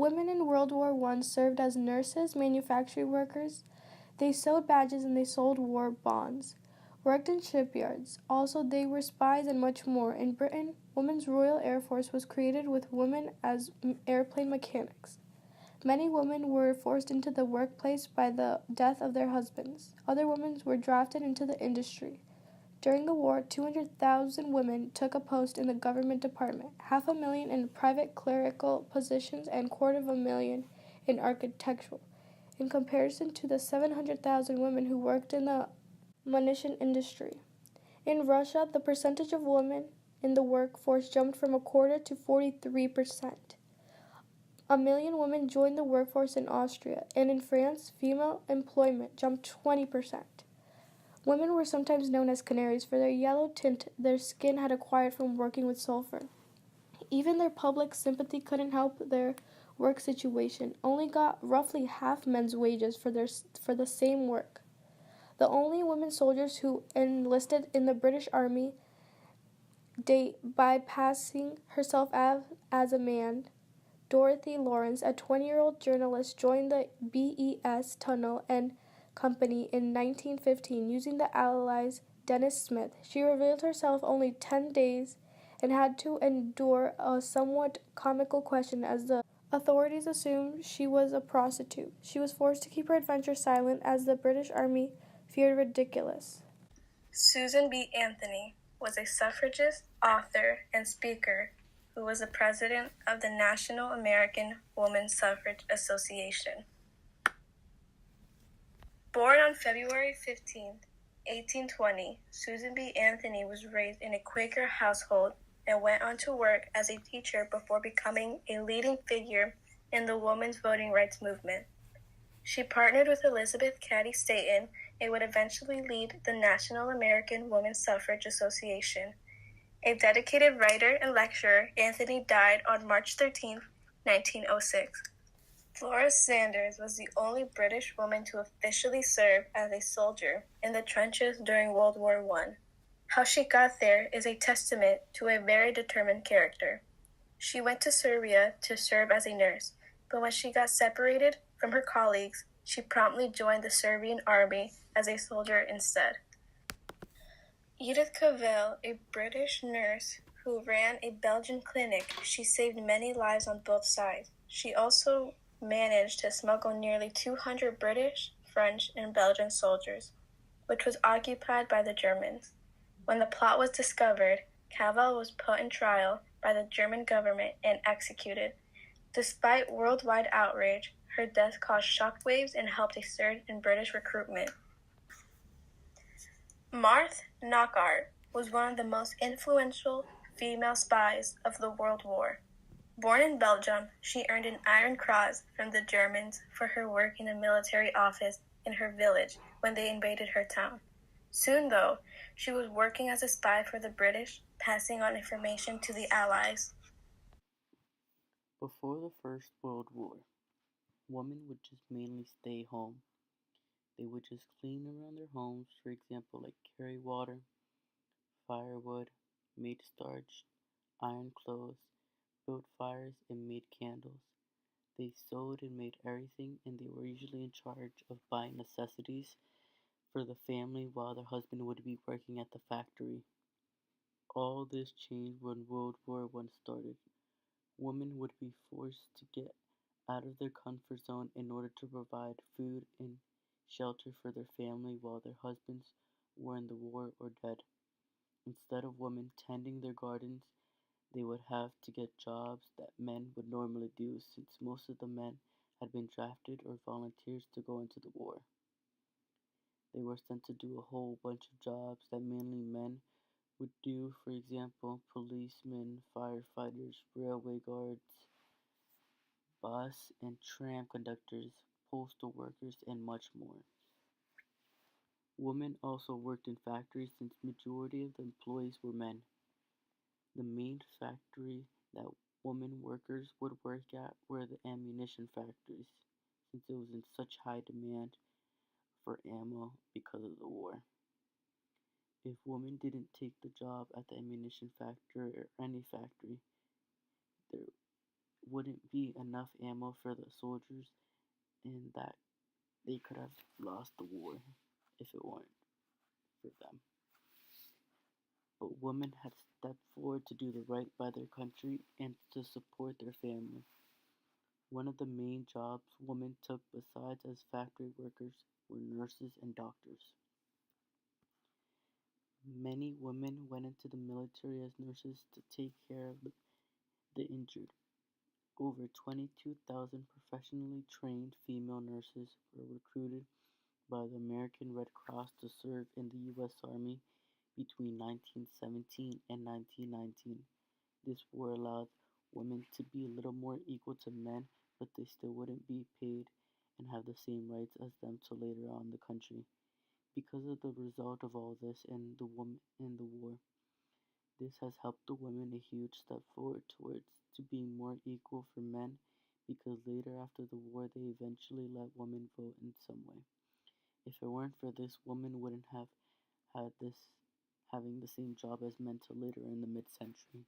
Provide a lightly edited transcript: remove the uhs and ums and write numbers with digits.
Women in World War I served as nurses, manufacturing workers. They sewed badges and they sold war bonds. Worked in shipyards. Also, they were spies and much more. In Britain, Women's Royal Air Force was created with women as airplane mechanics. Many women were forced into the workplace by the death of their husbands. Other women were drafted into the industry. During the war, 200,000 women took a post in the government department, 500,000 in private clerical positions, and 250,000 in architectural, in comparison to the 700,000 women who worked in the munition industry. In Russia, the percentage of women in the workforce jumped from a quarter to 43%. 1,000,000 women joined the workforce in Austria, and in France, female employment jumped 20%. Women were sometimes known as canaries for their yellow tint their skin had acquired from working with sulfur. Even their public sympathy couldn't help their work situation, only got roughly half men's wages for the same work. The only women soldiers who enlisted in the British Army date bypassing herself as a man. Dorothy Lawrence, a 20-year-old journalist, joined the BES Tunnel and Company in 1915 using the Allies' Dennis Smith. She revealed herself only 10 days and had to endure a somewhat comical question as the authorities assumed she was a prostitute. She was forced to keep her adventure silent as the British Army feared ridiculous. Susan B. Anthony was a suffragist, author, and speaker who was the president of the National American Woman Suffrage Association. Born on February 15, 1820, Susan B. Anthony was raised in a Quaker household and went on to work as a teacher before becoming a leading figure in the women's voting rights movement. She partnered with Elizabeth Cady Stanton and would eventually lead the National American Woman Suffrage Association. A dedicated writer and lecturer, Anthony died on March 13, 1906. Flora Sanders was the only British woman to officially serve as a soldier in the trenches during World War I. How she got there is a testament to a very determined character. She went to Serbia to serve as a nurse, but when she got separated from her colleagues, she promptly joined the Serbian army as a soldier instead. Edith Cavell, a British nurse who ran a Belgian clinic, she saved many lives on both sides. She also managed to smuggle nearly 200 British, French, and Belgian soldiers, which was occupied by the Germans. When the plot was discovered, Cavell was put in trial by the German government and executed. Despite worldwide outrage, her death caused shockwaves and helped a surge in British recruitment. Marthe Knockart was one of the most influential female spies of the World War. Born in Belgium, she earned an Iron Cross from the Germans for her work in a military office in her village when they invaded her town. Soon, though, she was working as a spy for the British, passing on information to the Allies. Before the First World War, women would just mainly stay home. They would just clean around their homes, for example, like carry water, firewood, made starch, ironed clothes, built fires, and made candles. They sewed and made everything, and they were usually in charge of buying necessities for the family while their husband would be working at the factory. All this changed when World War I started. Women would be forced to get out of their comfort zone in order to provide food and shelter for their family while their husbands were in the war or dead. Instead of women tending their gardens, they would have to get jobs that men would normally do since most of the men had been drafted or volunteers to go into the war. They were sent to do a whole bunch of jobs that mainly men would do, for example, policemen, firefighters, railway guards, bus and tram conductors, postal workers, and much more. Women also worked in factories since majority of the employees were men. The main factory that women workers would work at were the ammunition factories, since it was in such high demand for ammo because of the war. If women didn't take the job at the ammunition factory or any factory, there wouldn't be enough ammo for the soldiers and that they could have lost the war if it weren't for them. But women had stepped forward to do the right by their country and to support their family. One of the main jobs women took besides as factory workers were nurses and doctors. Many women went into the military as nurses to take care of the injured. Over 22,000 professionally trained female nurses were recruited by the American Red Cross to serve in the U.S. Army between 1917 and 1919. This war allowed women to be a little more equal to men, but they still wouldn't be paid and have the same rights as them till later on in the country. Because of the result of all this and the woman in the war, this has helped the women a huge step forward towards to being more equal for men because later after the war they eventually let women vote in some way. If it weren't for this, women wouldn't have had this having the same job as men till later in the mid-century.